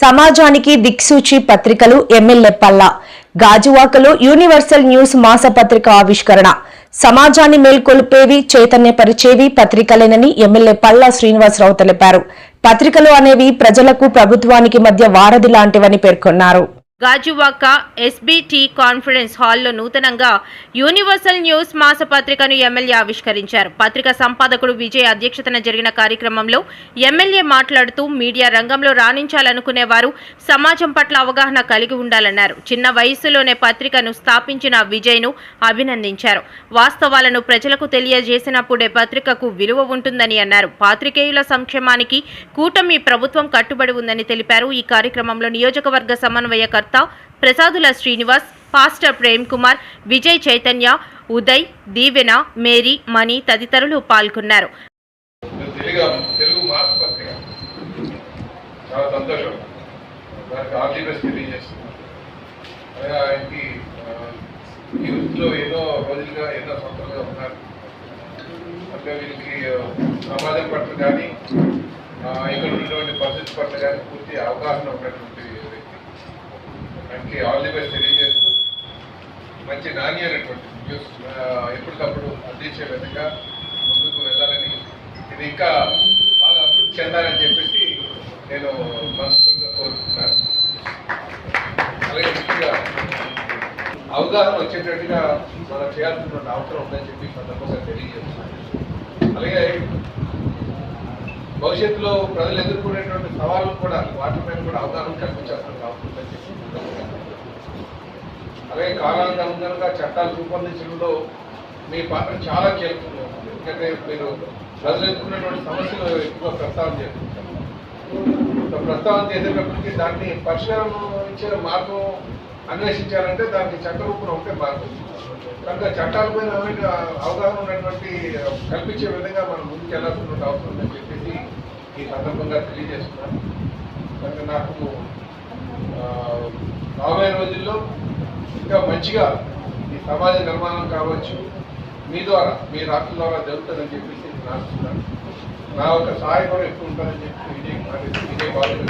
సమాజానికి దిక్సూచి పత్రికలు ఎమ్మెల్యే పల్లా గాజువాకలో యూనివర్సల్ న్యూస్ మాసపత్రిక ఆవిష్కరణ సమాజాన్ని మేల్కొల్పేవి చైతన్యపరిచేవి పత్రికలేనని ఎమ్మెల్యే పల్లా శ్రీనివాసరావు తెలిపారు. పత్రికలు అనేవి ప్రజలకు ప్రభుత్వానికి మధ్య వారధి లాంటివని పేర్కొన్నారు. గాజువాక ఎస్బిటి కాన్ఫరెన్స్ హాల్లో నూతనంగా యూనివర్సల్ న్యూస్ మాసపత్రికను ఎమ్మెల్యే ఆవిష్కరించారు. పత్రిక సంపాదకుడు విజయ్ అధ్యక్షతన జరిగిన కార్యక్రమంలో ఎమ్మెల్యే మాట్లాడుతూ మీడియా రంగంలో రాణించాలనుకునేవారు సమాజం పట్ల అవగాహన కలిగి ఉండాలన్నారు. చిన్న వయసులోనే పత్రికను స్థాపించిన విజయ్ను అభినందించారు. వాస్తవాలను ప్రజలకు తెలియజేసినప్పుడే పత్రికకు విలువ ఉంటుందని అన్నారు. పాత్రికేయుల సంక్షేమానికి కూటమి ప్రభుత్వం కట్టుబడి ఉందని తెలిపారు. ఈ కార్యక్రమంలో నియోజకవర్గ సమన్వయకర్త ప్రసాదుల శ్రీనివాస్, పాస్టర్ ప్రేమ్ కుమార్, విజయ్ చైతన్య, ఉదయ్, దీవెన, మేరీ, మణి తదితరులు పాల్గొన్నారు. సమాజం పట్ల కానీ ఇక్కడ ఉన్నటువంటి పరిస్థితి పట్ల కానీ పూర్తి అవగాహన ఉన్నటువంటి దానికి ఆల్ ది బెస్ట్ తెలియజేస్తూ మంచి నాణ్యమైనటువంటి న్యూస్ ఎప్పటికప్పుడు అందించే విధంగా ముందుకు వెళ్ళాలని, ఇది ఇంకా బాగా అభివృద్ధి చెందాలని చెప్పేసి నేను మనస్ఫూర్తిగా కోరుకుంటున్నాను. అలాగే ముఖ్యంగా అవగాహన వచ్చేటట్టుగా మనం చేయాల్సినటువంటి అవసరం ఉందని చెప్పి సందర్భంగా తెలియజేస్తున్నాను. అలాగే భవిష్యత్తులో ప్రజలు ఎదుర్కొనేటువంటి సవాళ్ళు కూడా వాటి మీద కూడా అవగాహన కల్పించాల్సిన అవసరం ఉందని చెప్పి, అలాగే కాలానుగుణంగా చట్టాలు రూపొందించడంలో మీ పాత్ర చాలా కీలకంగా ఉంటుంది. ఎందుకంటే మీరు ప్రజలు ఎదుర్కొనేటువంటి సమస్యలు ఎక్కువ ప్రస్తావన చేస్తుంటారు. ప్రస్తావన చేసేటప్పటికి దాన్ని పరిష్కరించే మార్గం అన్వేషించాలంటే దానికి చట్ట రూపంలో ఉంటే మార్గం. కనుక చట్టాలపైన అవగాహన ఉన్నటువంటి కల్పించే విధంగా మనం ముందుకు వెళ్ళాల్సినటువంటి అవసరం ఉందని చెప్పేసి ఈ సందర్భంగా తెలియజేస్తున్నాను. కనుక నాకు రాబోయే రోజుల్లో ఇంకా మంచిగా ఈ సమాజ నిర్మాణం కావచ్చు మీ ద్వారా, మీ రాష్ట్రం ద్వారా జరుగుతుందని చెప్పేసి నేను ఆశిస్తున్నాను. నా ఒక సహాయం కూడా ఎక్కువ ఉంటుందని చెప్పి విజయ్ బాధ్యత